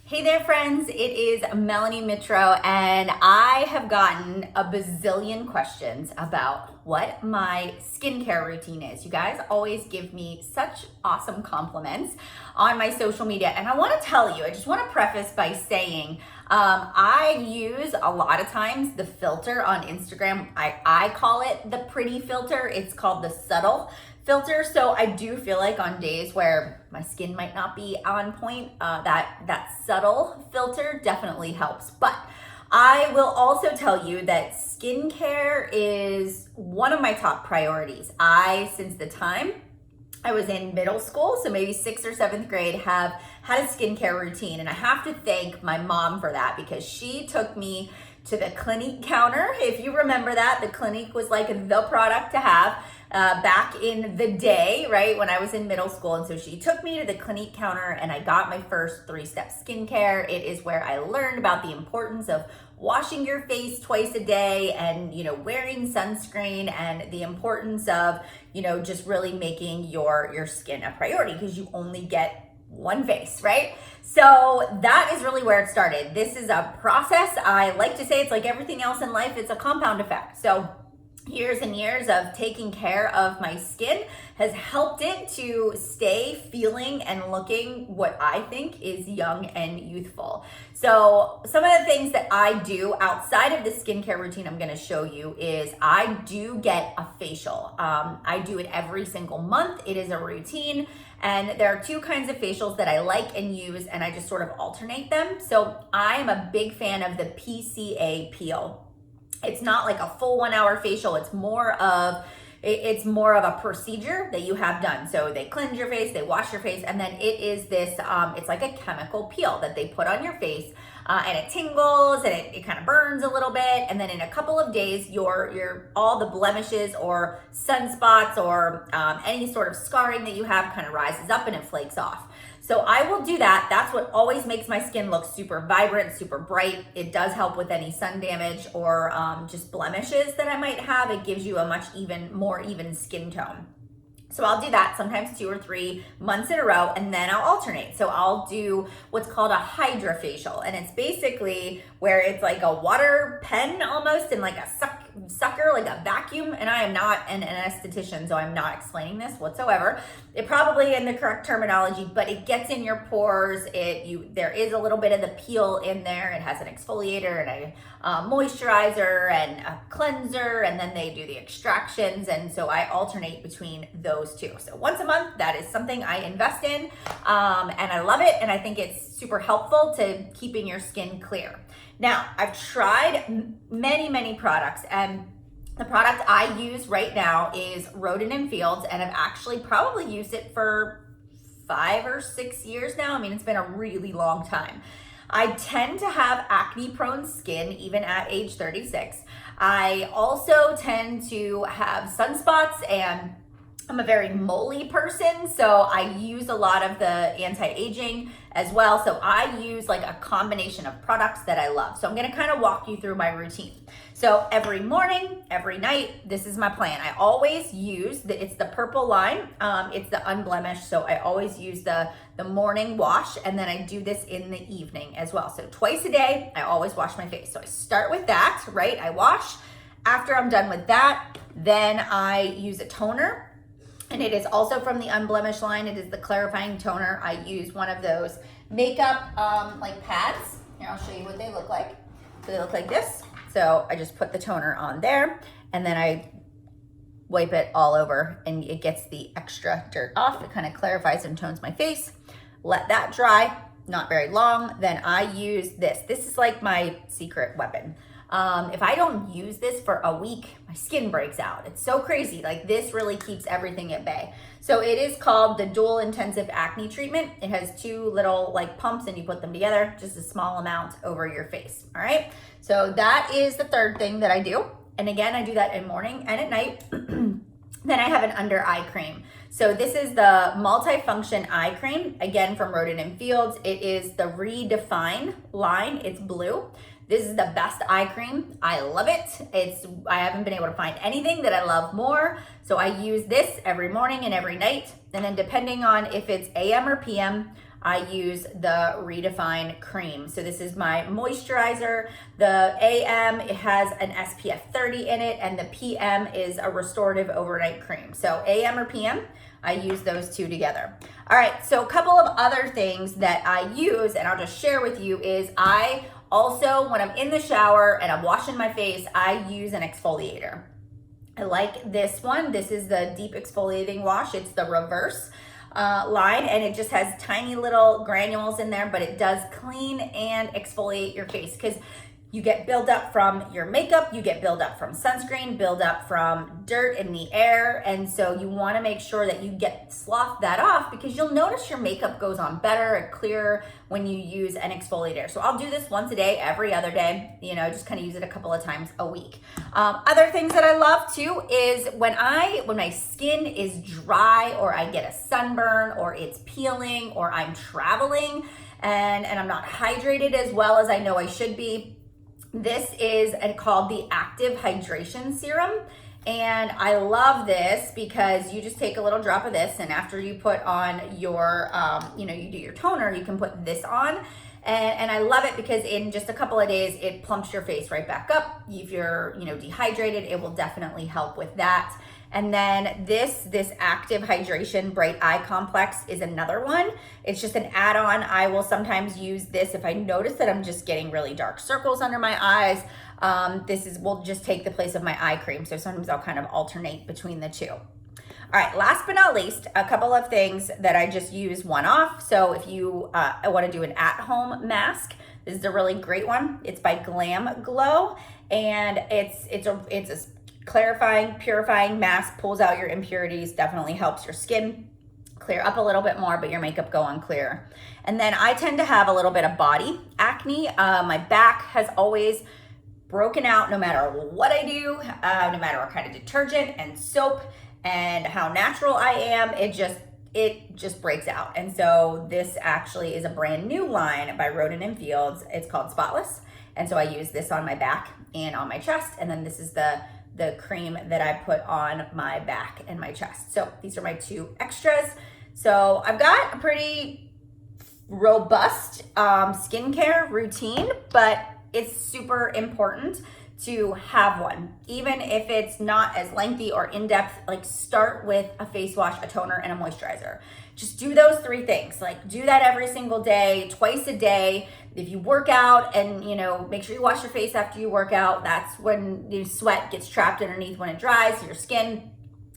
Hey there, friends. It is Melanie Mitro, and I have gotten a bazillion questions about what my skincare routine is. You guys always give me such awesome compliments on my social media, and I want to tell you, I just want to preface by saying I use a lot of times the filter on Instagram. I call it the pretty filter. It's called the subtle filter. So I do feel like on days where my skin might not be on point, that subtle filter definitely helps. But I will also tell you that skincare is one of my top priorities. Since the time I was in middle school, so maybe 6th or 7th grade, have had a skincare routine. And I have to thank my mom for that because she took me to the Clinique counter. If you remember that, the Clinique was like the product to have back in the day, right, when I was in middle school. And so she took me to the Clinique counter and I got my first 3-step skincare. It is where I learned about the importance of washing your face twice a day and, wearing sunscreen and the importance of, just really making your skin a priority because you only get one face, right? So that is really where it started. This is a process. I like to say it's like everything else in life, it's a compound effect. So years and years of taking care of my skin has helped it to stay feeling and looking what I think is young and youthful. So some of the things that I do outside of the skincare routine I'm going to show you is I do get a facial. I do it every single month. It is a routine. And there are 2 kinds of facials that I like and use, and I just sort of alternate them. So I am a big fan of the PCA peel. It's not like a full 1-hour facial. It's more of a procedure that you have done. So they cleanse your face, they wash your face, and then it is this, it's like a chemical peel that they put on your face, and it tingles and it kind of burns a little bit. And then in a couple of days, your all the blemishes or sunspots or any sort of scarring that you have kind of rises up and it flakes off. So I will do that. That's what always makes my skin look super vibrant, super bright. It does help with any sun damage or just blemishes that I might have. It gives you a much more even skin tone. So I'll do that sometimes 2 or 3 months in a row, and then I'll alternate. So I'll do what's called a hydrofacial, and it's basically where it's like a water pen almost and like a sucker, like a vacuum. And I am not an esthetician, so I'm not explaining this whatsoever. It probably in the correct terminology, but it gets in your pores. There is a little bit of the peel in there. It has an exfoliator and a moisturizer and a cleanser, and then they do the extractions. And so I alternate between those 2. So once a month, that is something I invest in, and I love it. And I think it's super helpful to keeping your skin clear. Now, I've tried many products, and the product I use right now is Rodan & Fields, and I've actually probably used it for 5 or 6 years now. I mean, it's been a really long time. I tend to have acne-prone skin even at age 36. I also tend to have sunspots, and I'm a very moly person, so I use a lot of the anti-aging as well. So I use like a combination of products that I love. So I'm gonna kind of walk you through my routine. So every morning, every night, this is my plan. I always use it's the purple line. It's the unblemished. So I always use the morning wash, and then I do this in the evening as well. So twice a day, I always wash my face. So I start with that, right? I wash. After I'm done with that, then I use a toner. And it is also from the Unblemished line. It is the clarifying toner. I use one of those makeup like pads. Here, I'll show you what they look like. So they look like this. So I just put the toner on there, and then I wipe it all over, and it gets the extra dirt off. It kind of clarifies and tones my face. Let that dry, not very long. Then I use this. This is like my secret weapon. If I don't use this for a week, my skin breaks out. It's so crazy. Like, this really keeps everything at bay. So it is called the Dual Intensive Acne Treatment. It has 2 little like pumps, and you put them together, just a small amount over your face. All right. So that is the 3rd thing that I do. And again, I do that in morning and at night. Then I have an under eye cream. So this is the Multifunction Eye Cream, again from Rodan & Fields. It is the Redefine line. It's blue. This is the best eye cream. I love it. I haven't been able to find anything that I love more. So I use this every morning and every night. And then depending on if it's AM or PM, I use the Redefine cream. So this is my moisturizer. The AM, it has an SPF 30 in it, and the PM is a restorative overnight cream. So AM or PM, I use those two together. All right, so a couple of other things that I use, and I'll just share with you, is I also, when I'm in the shower and I'm washing my face, I use an exfoliator. I like this one. This is the Deep Exfoliating Wash. It's the reverse line, and it just has tiny little granules in there, but it does clean and exfoliate your face, because you get buildup from your makeup, you get buildup from sunscreen, buildup from dirt in the air, and so you want to make sure that you slough that off, because you'll notice your makeup goes on better and clearer when you use an exfoliator. So I'll do this once a day, every other day, just kind of use it a couple of times a week. Other things that I love too is when my skin is dry, or I get a sunburn, or it's peeling, or I'm traveling and I'm not hydrated as well as I know I should be. This is called the Active Hydration Serum. And I love this because you just take a little drop of this, and after you put on your, you do your toner, you can put this on. And I love it because in just a couple of days, it plumps your face right back up. If you're, dehydrated, it will definitely help with that. And then this Active Hydration Bright Eye Complex is another one. It's just an add-on. I will sometimes use this if I notice that I'm just getting really dark circles under my eyes. Will just take the place of my eye cream. So sometimes I'll kind of alternate between the two. All right, last but not least, a couple of things that I just use one-off. So if you want to do an at-home mask, this is a really great one. It's by Glam Glow, and it's a clarifying, purifying mask, pulls out your impurities, definitely helps your skin clear up a little bit more, but your makeup go on clearer. And then I tend to have a little bit of body acne. My back has always broken out no matter what I do, no matter what kind of detergent and soap and how natural I am, it just breaks out. And so this actually is a brand new line by Rodan & Fields. It's called Spotless. And so I use this on my back and on my chest. And then this is the cream that I put on my back and my chest. So these are my two extras. So I've got a pretty robust skincare routine, but it's super important to have one. Even if it's not as lengthy or in-depth, like start with a face wash, a toner, and a moisturizer. Just do those three things. Like do that every single day, twice a day. If you work out and, make sure you wash your face after you work out, that's when the sweat gets trapped underneath when it dries your skin,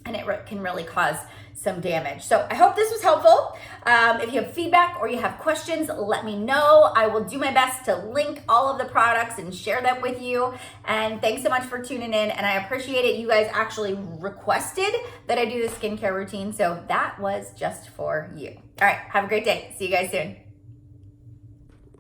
and it can really cause some damage. So I hope this was helpful. If you have feedback or you have questions, let me know. I will do my best to link all of the products and share them with you. And thanks so much for tuning in. And I appreciate it. You guys actually requested that I do the skincare routine. So that was just for you. All right. Have a great day. See you guys soon.